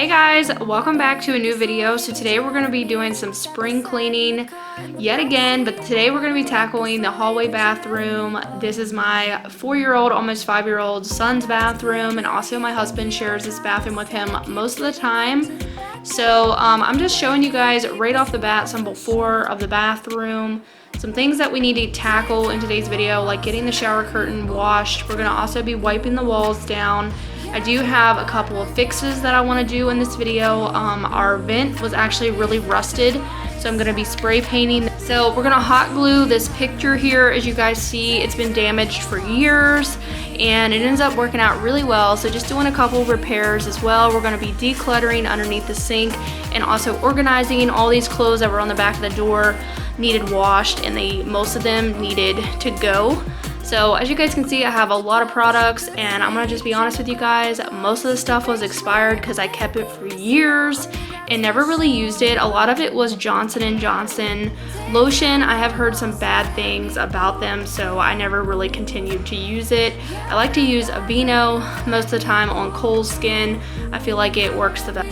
Hey guys, welcome back to a new video. So today we're going to be doing some spring cleaning yet again, but today we're going to be tackling the hallway bathroom. This is my 4-year-old, almost 5-year-old son's bathroom, and also my husband shares this bathroom with him most of the time. So I'm just showing you guys right off the bat some before of the bathroom, some things that we need to tackle in today's video, like getting the shower curtain washed. We're going to also be wiping the walls down. I do have a couple of fixes that I want to do in this video. Our vent was actually really rusted, so I'm going to be spray painting. So we're going to hot glue this picture here. As you guys see, it's been damaged for years and it ends up working out really well. So just doing a couple repairs as well. We're going to be decluttering underneath the sink and also organizing all these clothes that were on the back of the door needed washed, and most of them needed to go. So as you guys can see, I have a lot of products, and I'm gonna just be honest with you guys, most of the stuff was expired because I kept it for years and never really used it. A lot of it was Johnson & Johnson lotion. I have heard some bad things about them, so I never really continued to use it. I like to use Aveeno most of the time on cold skin. I feel like it works the best.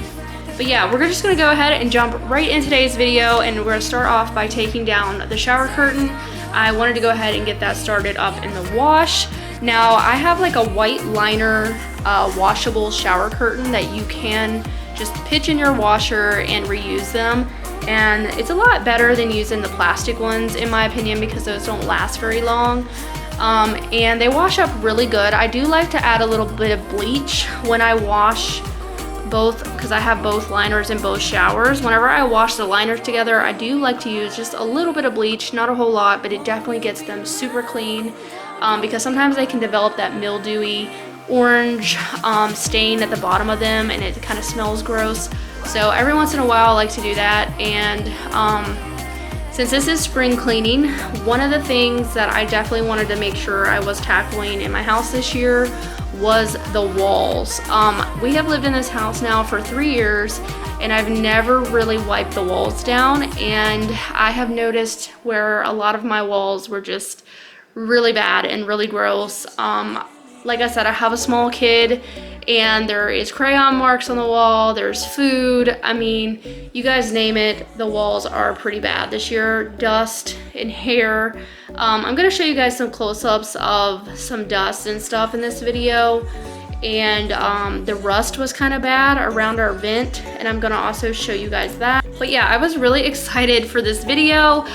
But yeah, we're just gonna go ahead and jump right in today's video, and we're gonna start off by taking down the shower curtain. I wanted to go ahead and get that started up in the wash. Now I have like a white liner washable shower curtain that you can just pitch in your washer and reuse them, and it's a lot better than using the plastic ones in my opinion, because those don't last very long. And they wash up really good. I do like to add a little bit of bleach when I wash both, because I have both liners in both showers. Whenever I wash the liners together, I do like to use just a little bit of bleach, not a whole lot, but it definitely gets them super clean, because sometimes they can develop that mildewy orange stain at the bottom of them, and it kind of smells gross. So every once in a while I like to do that. And since this is spring cleaning, one of the things that I definitely wanted to make sure I was tackling in my house this year was the walls. We have lived in this house now for 3 years, and I've never really wiped the walls down, and I have noticed where a lot of my walls were just really bad and really gross. Like I said, I have a small kid, and there is crayon marks on the wall, there's food. I mean, you guys name it, the walls are pretty bad this year. Dust and hair. I'm gonna show you guys some close-ups of some dust and stuff in this video, and the rust was kind of bad around our vent, and I'm gonna also show you guys that. But yeah, I was really excited for this video.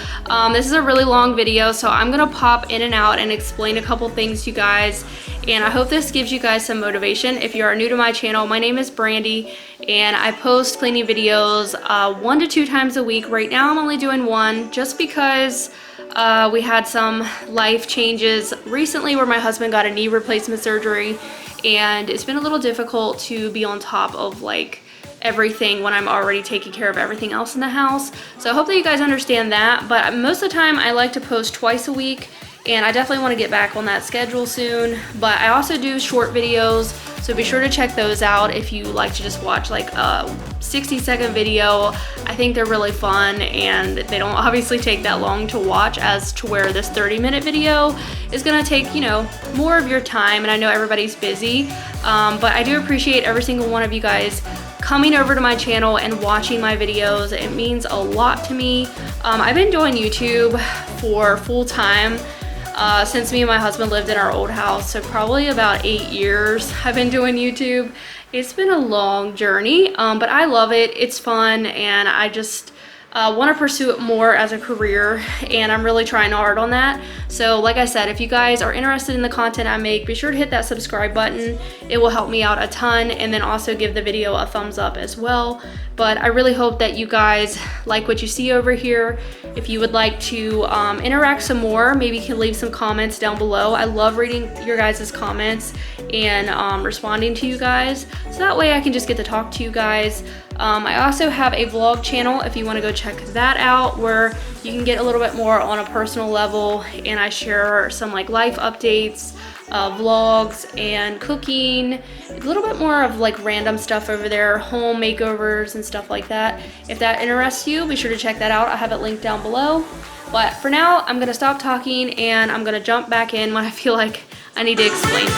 This is a really long video, so I'm gonna pop in and out and explain a couple things to you guys, and I hope this gives you guys some motivation. If you are new to my channel, my name is Brandy, and I post cleaning videos 1 to 2 times a week. Right now I'm only doing 1 just because we had some life changes recently where my husband got a knee replacement surgery, and it's been a little difficult to be on top of like everything when I'm already taking care of everything else in the house. So I hope that you guys understand that, but most of the time I like to post twice a week, and I definitely want to get back on that schedule soon. But I also do short videos, so be sure to check those out if you like to just watch like a 60-second video. I think they're really fun, and they don't obviously take that long to watch, as to where this 30-minute video is gonna take, you know, more of your time, and I know everybody's busy, but I do appreciate every single one of you guys coming over to my channel and watching my videos. It means a lot to me. I've been doing YouTube for full time since me and my husband lived in our old house, so probably about 8 years I've been doing YouTube. It's been a long journey, but I love it. It's fun, and I just want to pursue it more as a career, and I'm really trying hard on that. So like I said, if you guys are interested in the content I make, be sure to hit that subscribe button. It will help me out a ton, and then also give the video a thumbs up as well. But I really hope that you guys like what you see over here. If you would like to interact some more, maybe you can leave some comments down below. I love reading your guys' comments and responding to you guys, so that way I can just get to talk to you guys. I also have a vlog channel if you want to go check that out, where you can get a little bit more on a personal level, and I share some like life updates, vlogs, and cooking, a little bit more of like random stuff over there, home makeovers and stuff like that. If that interests you, be sure to check that out. I have it linked down below. But for now, I'm gonna stop talking, and I'm gonna jump back in when I feel like I need to explain.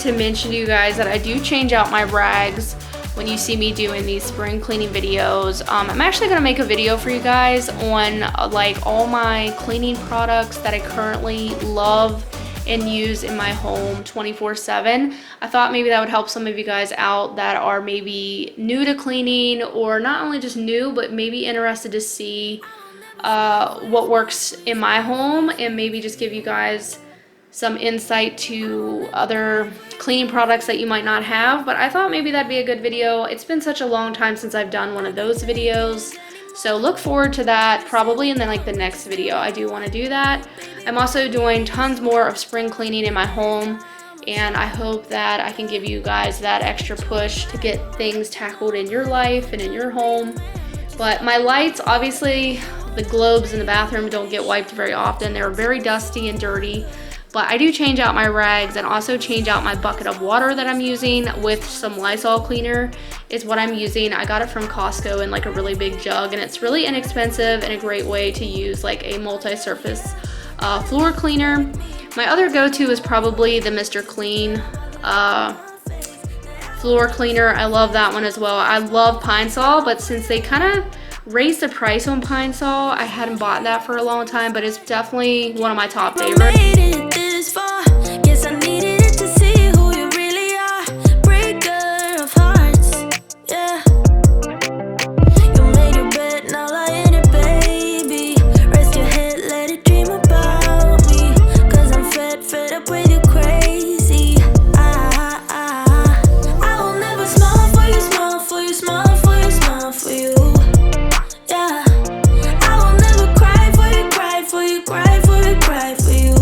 to mention to you guys that I do change out my rags when you see me doing these spring cleaning videos. I'm actually gonna make a video for you guys on like all my cleaning products that I currently love and use in my home 24/7. I thought maybe that would help some of you guys out that are maybe new to cleaning, or not only just new, but maybe interested to see what works in my home, and maybe just give you guys some insight to other cleaning products that you might not have. But I thought maybe that'd be a good video. It's been such a long time since I've done one of those videos, so look forward to that probably in the next video. I do want to do that. I'm also doing tons more of spring cleaning in my home, and I hope that I can give you guys that extra push to get things tackled in your life and in your home. But my lights, obviously the globes in the bathroom don't get wiped very often. They're very dusty and dirty. But I do change out my rags and also change out my bucket of water that I'm using with some Lysol cleaner is what I'm using. I got it from Costco in like a really big jug, and it's really inexpensive and a great way to use like a multi-surface floor cleaner. My other go-to is probably the Mr. Clean floor cleaner. I love that one as well. I love Pine Sol, but since they kind of raised the price on Pine Sol, I hadn't bought that for a long time, but it's definitely one of my top favorites. Yes, I needed it to see who you really are. Breaker of hearts, yeah. You made your bed, now lie in it, baby. Rest your head, let it dream about me. Cause I'm fed up with you crazy. I will never smile for you, smile for you, smile for you, smile for you. Yeah. I will never cry for you, cry for you, cry for you, cry for you.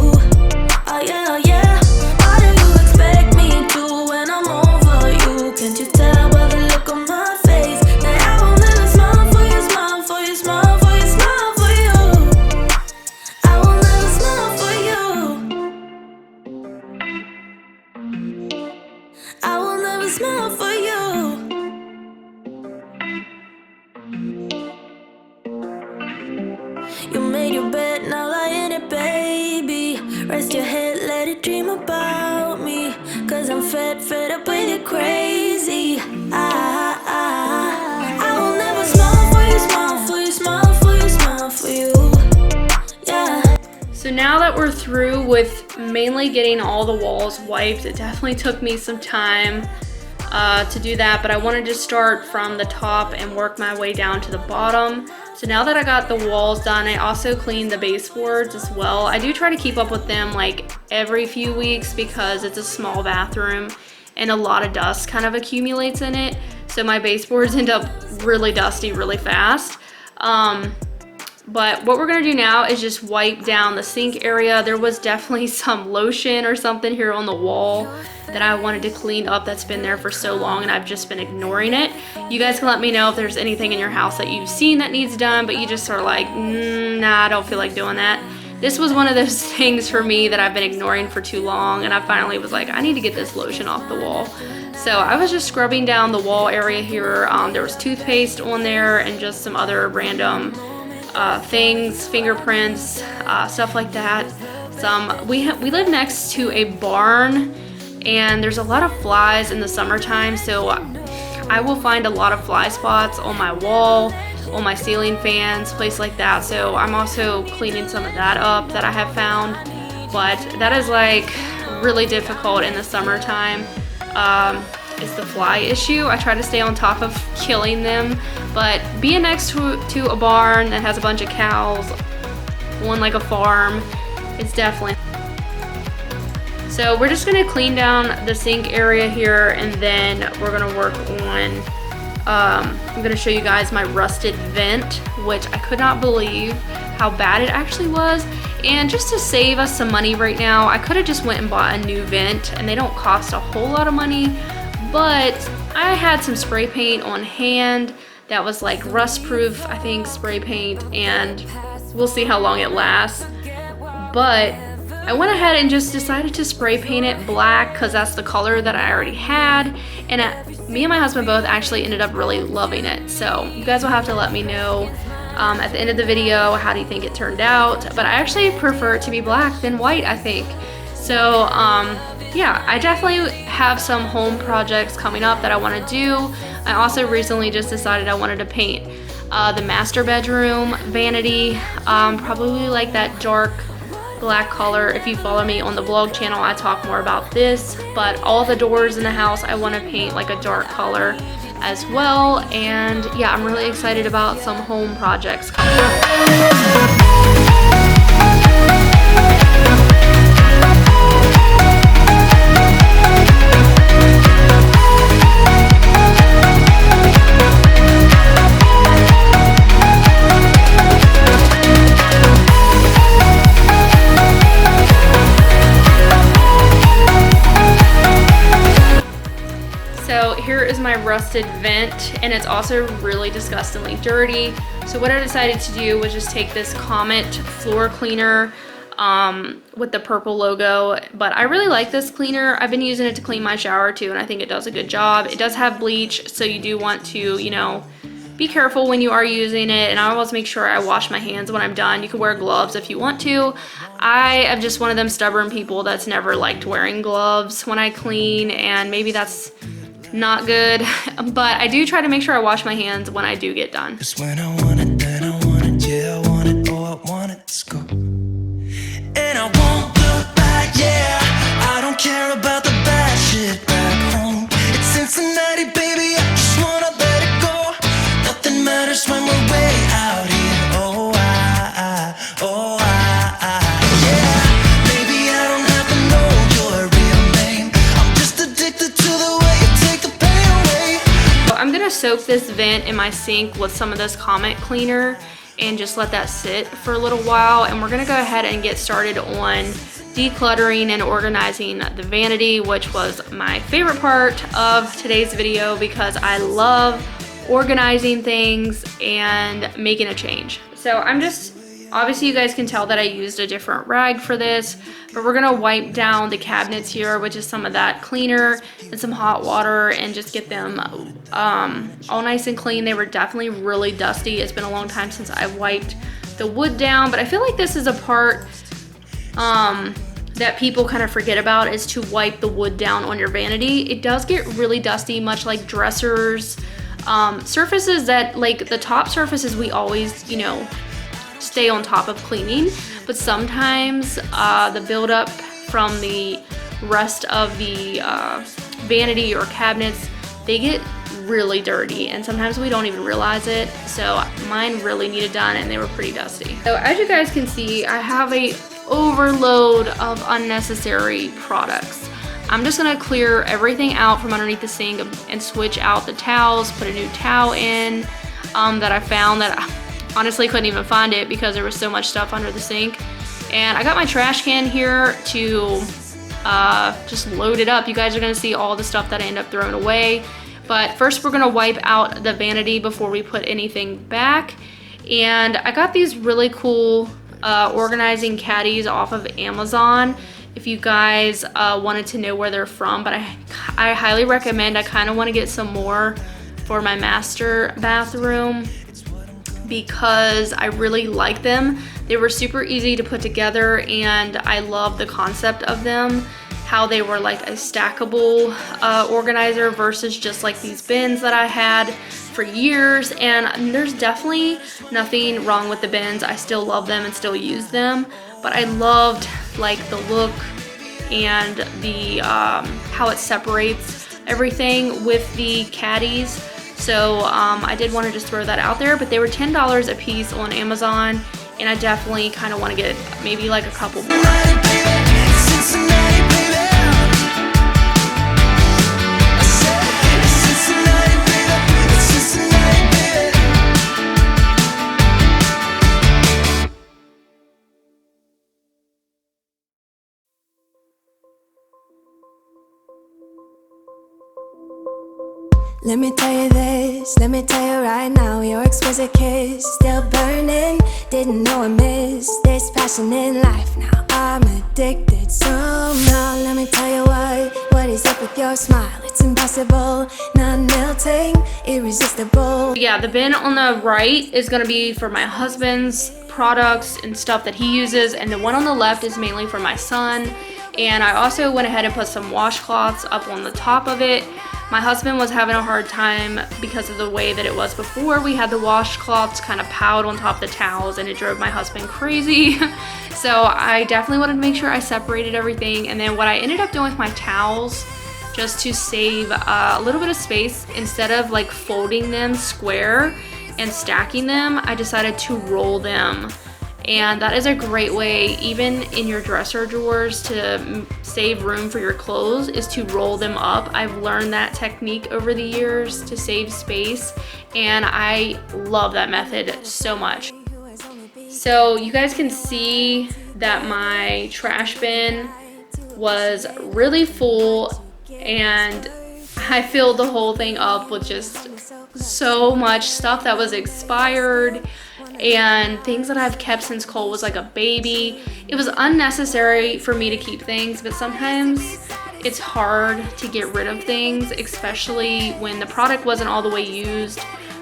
Oh yeah, how do you expect me to when I'm over you? Can't you tell by the look on my face that I will never smile for you, smile for you, smile for you, smile for you. I will never smile for you. I will never smile for you. You made your bed, now lie in it, baby. Rest your head, let it dream about me. Cause I'm fed up with you crazy. I will never smile for you, smile for you, smile for you, smile for you. Yeah. So now that we're through with mainly getting all the walls wiped, it definitely took me some time to do that, but I wanted to start from the top and work my way down to the bottom. So now that I got the walls done, I also cleaned the baseboards as well. I do try to keep up with them like every few weeks because it's a small bathroom and a lot of dust kind of accumulates in it. So my baseboards end up really dusty really fast. But what we're gonna do now is just wipe down the sink area. There was definitely some lotion or something here on the wall that I wanted to clean up that's been there for so long, and I've just been ignoring it. You guys can let me know if there's anything in your house that you've seen that needs done, but you just sort of like, nah, I don't feel like doing that. This was one of those things for me that I've been ignoring for too long, and I finally was like, I need to get this lotion off the wall. So I was just scrubbing down the wall area here. There was toothpaste on there and just some other random things, fingerprints, stuff like that. We live next to a barn, and there's a lot of flies in the summertime, so I will find a lot of fly spots on my wall, on my ceiling fans, places like that. So I'm also cleaning some of that up that I have found, but that is like really difficult in the summertime. It's the fly issue. I try to stay on top of killing them, but being next to a barn that has a bunch of cows on like a farm, it's definitely. So we're just gonna clean down the sink area here, and then we're gonna work on, I'm gonna show you guys my rusted vent, which I could not believe how bad it actually was. And just to save us some money right now, I could have just went and bought a new vent, and they don't cost a whole lot of money, but I had some spray paint on hand that was like rust proof, I think, spray paint, and we'll see how long it lasts. But I went ahead and just decided to spray paint it black because that's the color that I already had, and me and my husband both actually ended up really loving it. So you guys will have to let me know at the end of the video how do you think it turned out, but I actually prefer it to be black than white, I think. So yeah, I definitely have some home projects coming up that I want to do. I also recently just decided I wanted to paint the master bedroom vanity, probably like that dark black color. If you follow me on the vlog channel, I talk more about this, but all the doors in the house I want to paint like a dark color as well. And yeah, I'm really excited about some home projects coming up. So here is my rusted vent, and it's also really disgustingly dirty. So what I decided to do was just take this Comet floor cleaner with the purple logo, but I really like this cleaner. I've been using it to clean my shower too, and I think it does a good job. It does have bleach, so you do want to, you know, be careful when you are using it, and I always make sure I wash my hands when I'm done. You can wear gloves if you want to. I am just one of them stubborn people that's never liked wearing gloves when I clean, and maybe that's not good, but I do try to make sure I wash my hands when I do get done. Just when I want it, then I want it, yeah, I want it, oh, I want it, let's go. And I won't look back, yeah, I don't care about the bad shit back home. It's Cincinnati, baby, I just wanna let it go. Nothing matters when we're way out here, oh, yeah. Maybe I don't have to know your real name. I'm just addicted to the way you take the pain away. I'm gonna soak this vent in my sink with some of this Comet cleaner and just let that sit for a little while, and we're gonna go ahead and get started on decluttering and organizing the vanity, which was my favorite part of today's video because I love organizing things and making a change. So I'm just, obviously you guys can tell that I used a different rag for this, but we're gonna wipe down the cabinets here with just some of that cleaner and some hot water and just get them all nice and clean. They were definitely really dusty. It's been a long time since I've wiped the wood down, but I feel like this is a part that people kind of forget about, is to wipe the wood down on your vanity. It does get really dusty, much like dressers, surfaces that, like the top surfaces we always, you know, stay on top of cleaning, but sometimes the buildup from the rest of the vanity or cabinets, they get really dirty, and sometimes we don't even realize it. So mine really needed done, and they were pretty dusty. So as you guys can see, I have a overload of unnecessary products. I'm just gonna clear everything out from underneath the sink and switch out the towels, put a new towel in that I found that I honestly couldn't even find it because there was so much stuff under the sink. And I got my trash can here to just load it up. You guys are gonna see all the stuff that I end up throwing away. But first we're gonna wipe out the vanity before we put anything back. And I got these really cool organizing caddies off of Amazon. If you guys wanted to know where they're from, but I highly recommend. I kind of want to get some more for my master bathroom because I really like them. They were super easy to put together, and I love the concept of them, how they were like a stackable organizer versus just like these bins that I had for years. And there's definitely nothing wrong with the bins. I still love them and still use them, but I loved like the look and the how it separates everything with the caddies. So I did want to just throw that out there, but they were $10 a piece on Amazon, and I definitely kind of want to get maybe like a couple more. Let me tell you this, let me tell you right now, your exquisite kiss still burning. Didn't know I missed this passion in life. Now I'm addicted somehow. Let me tell you what is up with your smile. It's impossible, not melting, irresistible. Yeah, the bin on the right is gonna be for my husband's products and stuff that he uses, and the one on the left is mainly for my son. And I also went ahead and put some washcloths up on the top of it. My husband was having a hard time because of the way that it was before. We had the washcloths kind of piled on top of the towels, and it drove my husband crazy. So I definitely wanted to make sure I separated everything. And then what I ended up doing with my towels, just to save a little bit of space, instead of like folding them square and stacking them, I decided to roll them. And that is a great way, even in your dresser drawers, to save room for your clothes, is to roll them up. I've learned that technique over the years to save space, and I love that method so much. So you guys can see that my trash bin was really full, and I filled the whole thing up with just so much stuff that was expired and things that I've kept since Cole was like a baby. It was unnecessary for me to keep things, but sometimes it's hard to get rid of things, especially when the product wasn't all the way used.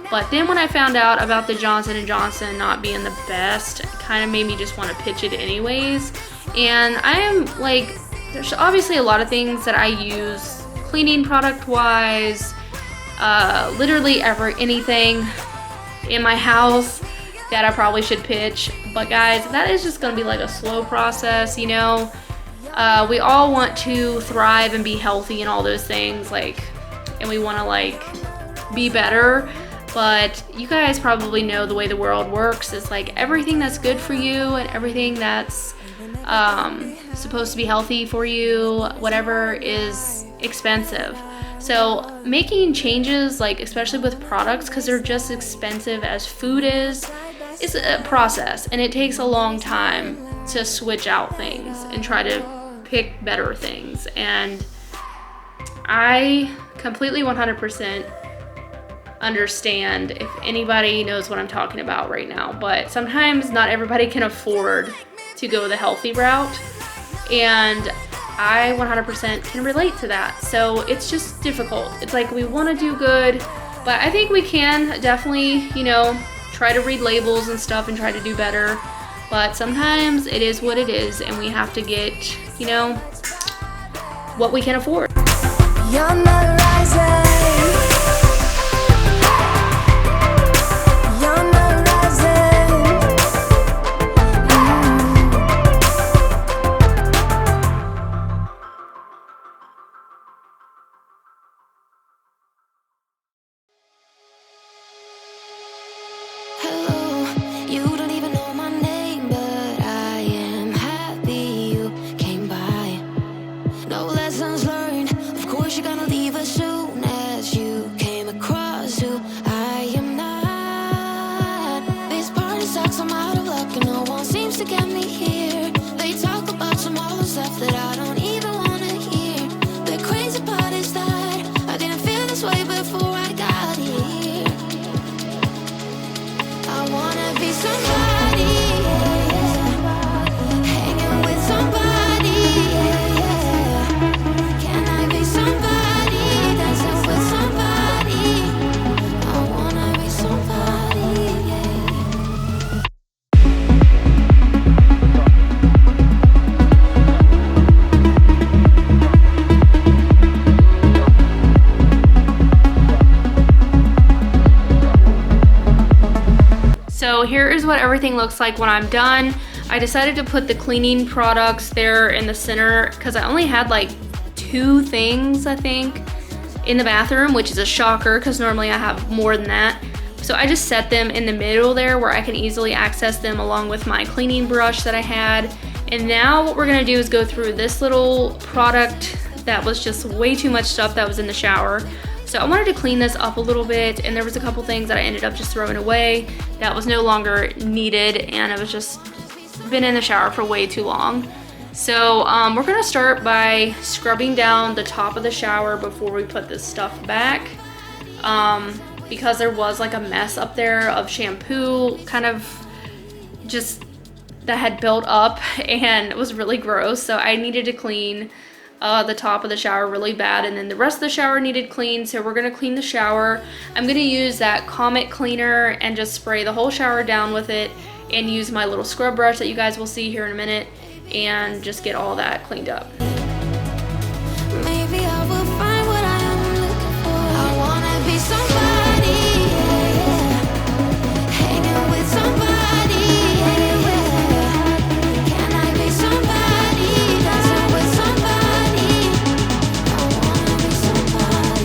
But then when I found out about the Johnson & Johnson not being the best, it kind of made me just want to pitch it anyways. And I am like, there's obviously a lot of things that I use cleaning product wise, literally anything in my house that I probably should pitch. But guys, that is just gonna be like a slow process, you know. We all want to thrive and be healthy and all those things, like, and we want to like be better. But you guys probably know the way the world works is like everything that's good for you and everything that's supposed to be healthy for you, whatever, is expensive. So making changes, like especially with products, because they're just expensive as food is a process, and it takes a long time to switch out things and try to pick better things. And I completely 100% understand if anybody knows what I'm talking about right now, but sometimes not everybody can afford to go the healthy route, and I 100% can relate to that. So it's just difficult. It's like we want to do good, but I think we can definitely, you know, try to read labels and stuff and try to do better. But sometimes it is what it is, and we have to get, you know, what we can afford. You're not rising. You're not rising. Hello, you don't even know my name, but I am happy you came by. No lessons learned, of course you're gonna leave as soon as you came across who I am not. This party sucks, I'm out of luck, and no one seems to get me here. They talk about some other stuff that I don't even wanna hear. The crazy part is that I didn't feel this way before I got here. I wanna be somebody, yeah, yeah. Hanging with somebody, yeah, yeah. Can I be somebody, dancing with somebody? I wanna be somebody, yeah. So here is what everything looks like when I'm done. I decided to put the cleaning products there in the center because I only had like 2 things, I think, in the bathroom, which is a shocker because normally I have more than that. So I just set them in the middle there where I can easily access them along with my cleaning brush that I had. And now what we're gonna do is go through this little product that was just way too much stuff that was in the shower. So I wanted to clean this up a little bit, and there was a couple things that I ended up just throwing away that was no longer needed, and it was just been in the shower for way too long. So we're gonna start by scrubbing down the top of the shower before we put this stuff back, because there was like a mess up there of shampoo kind of just that had built up, and it was really gross. So I needed to clean the top of the shower really bad, and then the rest of the shower needed clean. So we're gonna clean the shower. I'm gonna use that Comet cleaner and just spray the whole shower down with it, and use my little scrub brush that you guys will see here in a minute, and just get all that cleaned up. Maybe I will find what I am looking for. I wanna be somebody, yeah, yeah. Hanging with somebody, yeah, yeah. Can I be somebody, dancing with somebody? I wanna be somebody,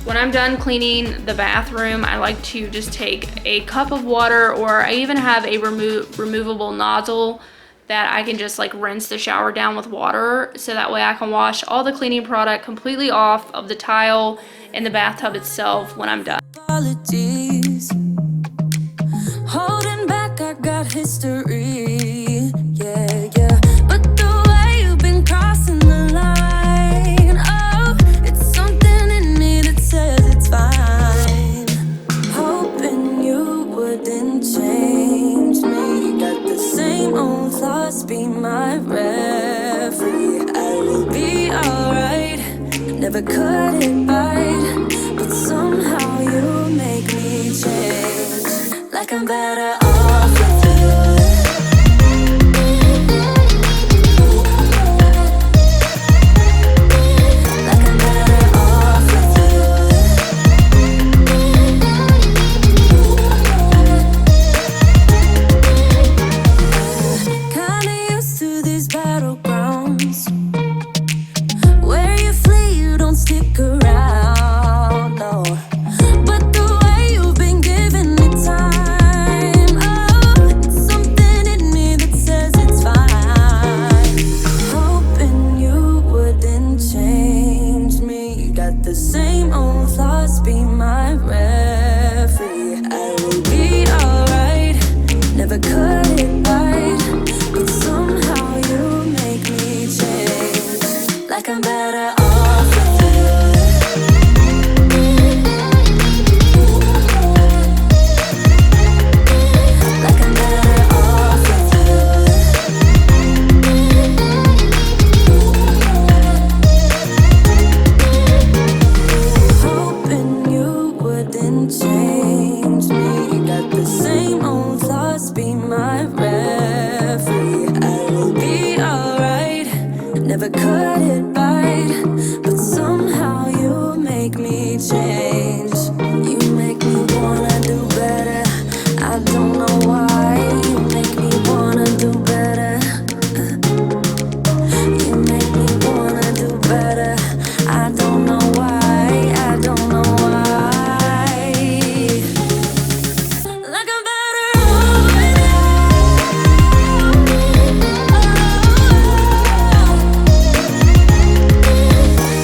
When I'm done cleaning the bathroom, I like to just take a cup of water, or I even have a removable nozzle that I can just like rinse the shower down with water, so that way I can wash all the cleaning product completely off of the tile and the bathtub itself when I'm done. apologies. Holding back, I got history. Yeah, yeah. But the way you've been crossing the line, oh, it's something in me that says it's fine. Hoping you wouldn't change me. Got the same old thoughts, be my referee. I will be alright. Never cut it right, but somehow you make me change. Like I'm better off with you. Like I'm better off with you. Kinda used to these battlegrounds where you flee, you don't stick around, no. But the way you've been giving me time, oh, it's something in me that says it's fine. Hoping you wouldn't change me. Got the same old thoughts, be my referee. I will be alright, never cut it right, but somehow you make me change. Like I'm better off with you. Like I'm better off with you. Hoping you wouldn't change me. Got the same old thoughts, be my referee. I will be alright, never cut it right, but somehow you make me change. You make me wanna do better. I don't know why. You make me wanna do better. You make me wanna do better. I don't know why. I don't know why. Like I'm better off with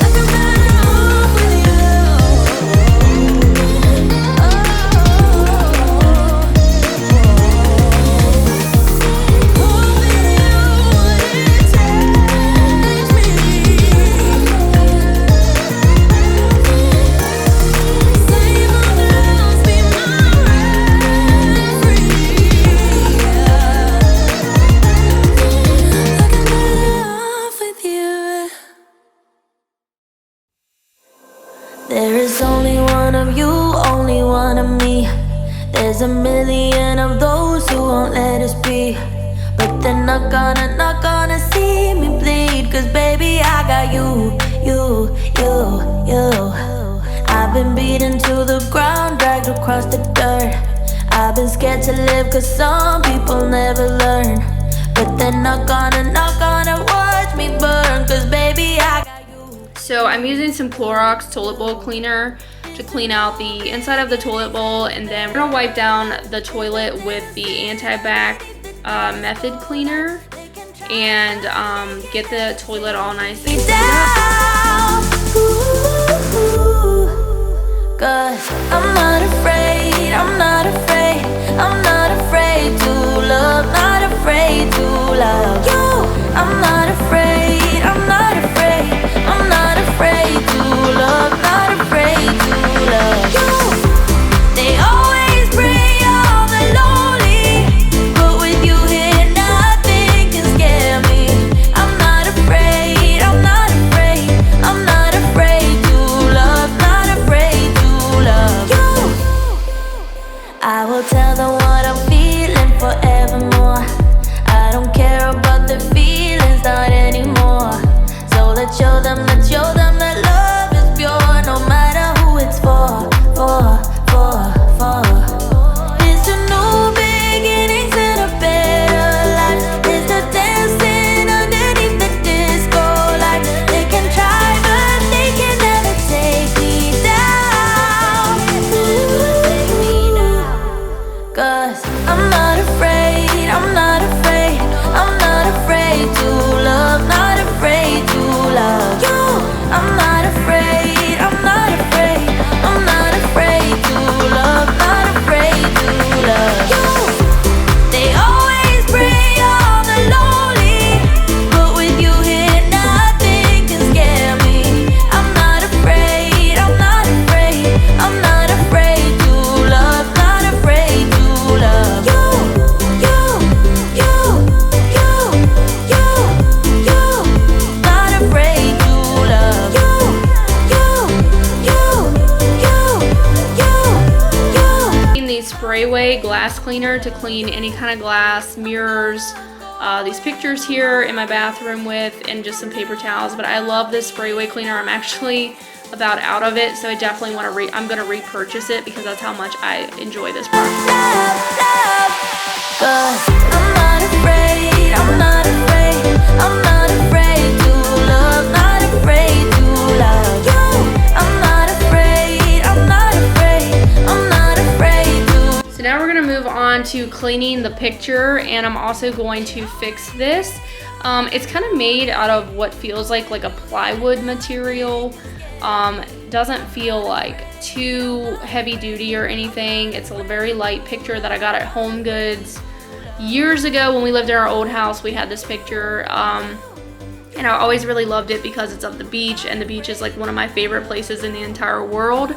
like I'm better off with you. There is only one of you, only one of me. There's a million of those who won't let us be, but they're not gonna see me bleed. Cause baby, I got you. I've been beaten to the ground, dragged across the dirt. I've been scared to live cause some people never learn, but they're not gonna watch me burn. Cause baby, I got you. So I'm using some Clorox toilet bowl cleaner to clean out the inside of the toilet bowl, and then we're gonna wipe down the toilet with the anti-bac method cleaner and get the toilet all nice and cleaned up. 'Cause I'm not afraid, I'm not afraid, I'm not afraid to love, not afraid to love you. I'm not afraid, I'm not afraid, I'm not afraid to love, not afraid to love you. They always bring all the lonely, but with you here nothing can scare me. I'm not afraid, I'm not afraid, I'm not afraid to love, not afraid to love you. I will tell them what I'm feeling forevermore. I don't care about the feelings, not anymore. So let's show them that love is pure, no matter who it's for. It's a new beginnings and a better life. It's the dancing underneath the disco light. They can try, but they can never take me down. Take me down. 'Cause I'm not afraid, I'm not afraid, I'm not afraid to love, not afraid to love you. I'm not afraid, I'm not afraid, I'm not afraid to love, not afraid to love you. They always bring all the lonely, but with you here nothing can scare me. I'm not afraid, I'm not afraid, I'm not afraid to love, not afraid to love you. Not afraid to love you. The Sprayway glass cleaner to clean any kind of glass, mirrors, these pictures here in my bathroom with, and just some paper towels. But I love this Sprayway cleaner. I'm actually about out of it, so I definitely want to I'm going to repurchase it because that's how much I enjoy this product. I'm not afraid, I'm not afraid, I'm not afraid to love, not afraid to love you. I'm not afraid, I'm not afraid, I'm not afraid to. So now we're going to move on to cleaning the picture, and I'm also going to fix this. It's kind of made out of what feels like a plywood material. Doesn't feel like too heavy duty or anything. It's a very light picture that I got at Home Goods years ago when we lived in our old house. We had this picture, and I always really loved it because it's of the beach, and the beach is like one of my favorite places in the entire world.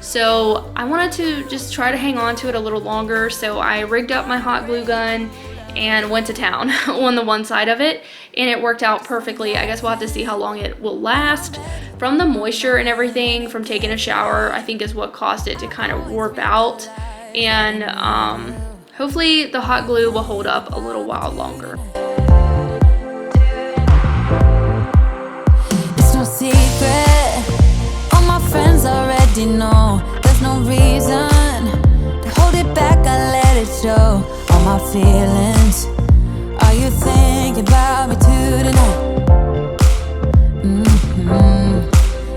So I wanted to just try to hang on to it a little longer, so I rigged up my hot glue gun and went to town on the one side of it, and it worked out perfectly. I guess we'll have to see how long it will last. From the moisture and everything from taking a shower, I think is what caused it to kind of warp out, and hopefully the hot glue will hold up a little while longer. It's no secret, all my friends already know. There's no reason to hold it back, I let it show. All my feelings, are you thinking about me too tonight?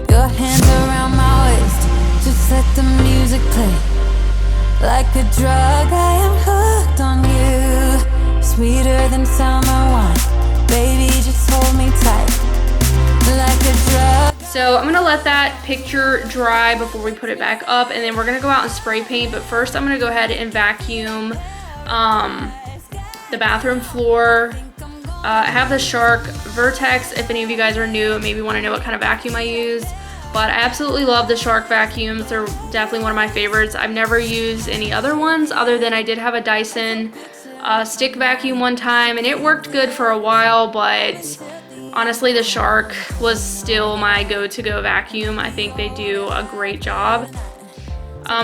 Your hands around my waist, just let the music play. Like a drug, I am hooked on you. Sweeter than summer wine, baby, just hold me tight. Like a drug. So I'm gonna let that picture dry before we put it back up, and then we're gonna go out and spray paint. But first I'm gonna go ahead and vacuum the bathroom floor. I have the Shark Vertex. If any of you guys are new and maybe want to know what kind of vacuum I use, but I absolutely love the Shark vacuums. They're definitely one of my favorites. I've never used any other ones other than I did have a Dyson stick vacuum one time, and it worked good for a while, but honestly the Shark was still my go vacuum. I think they do a great job.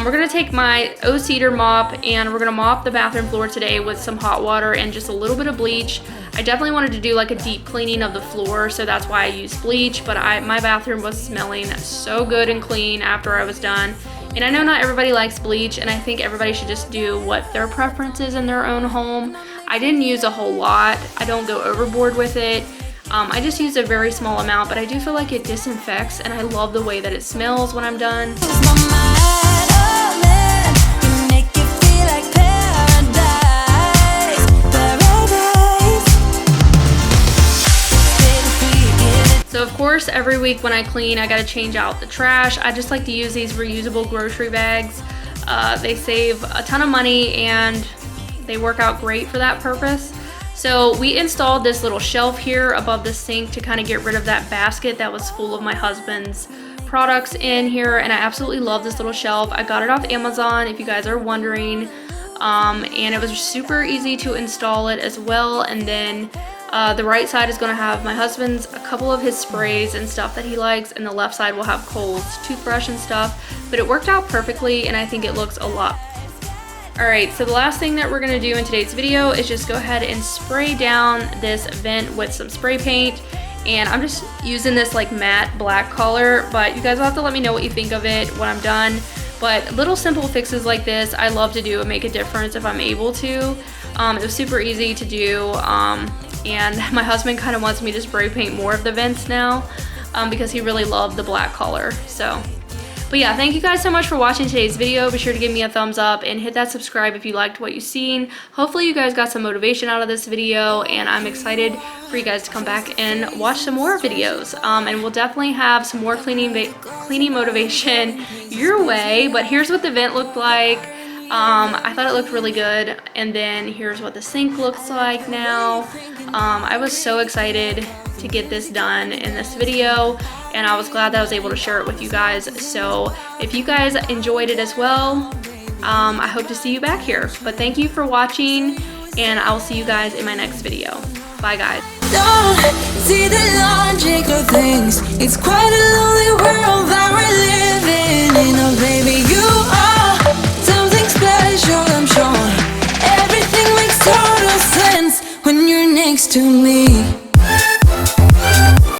We're gonna take my O-Cedar mop, and we're gonna mop the bathroom floor today with some hot water and just a little bit of bleach. I definitely wanted to do like a deep cleaning of the floor, so that's why I used bleach, but my bathroom was smelling so good and clean after I was done. And I know not everybody likes bleach, and I think everybody should just do what their preference is in their own home. I didn't use a whole lot. I don't go overboard with it. I just used a very small amount, but I do feel like it disinfects, and I love the way that it smells when I'm done. So of course course, every week when I clean, I gotta change out the trash. I just like to use these reusable grocery bags. They save a ton of money and they work out great for that purpose. So we installed this little shelf here above the sink to kind of get rid of that basket that was full of my husband's products in here, and I absolutely love this little shelf. I got it off Amazon, if you guys are wondering, and it was super easy to install it as well. And then the right side is going to have my husband's, a couple of his sprays and stuff that he likes, and the left side will have Cole's toothbrush and stuff. But it worked out perfectly, and I think it looks a lot. Alright, so the last thing that we're going to do in today's video is just go ahead and spray down this vent with some spray paint. And I'm just using this like matte black color, but you guys will have to let me know what you think of it when I'm done. But little simple fixes like this I love to do and make a difference if I'm able to. It was super easy to do, and my husband kind of wants me to spray paint more of the vents now because he really loved the black color. So. But yeah, thank you guys so much for watching today's video. Be sure to give me a thumbs up and hit that subscribe if you liked what you've seen. Hopefully you guys got some motivation out of this video, and I'm excited for you guys to come back and watch some more videos. And we'll definitely have some more cleaning motivation your way. But here's what the vent looked like. I thought it looked really good. And then here's what the sink looks like now. I was so excited to get this done in this video, and I was glad that I was able to share it with you guys. So if you guys enjoyed it as well, I hope to see you back here. But thank you for watching, and I will see you guys in my next video. Bye guys. Don't see the logic of things. It's quite a lonely world that we're living in. Oh baby, you are something special, I'm sure. Everything makes total sense when you're next to me.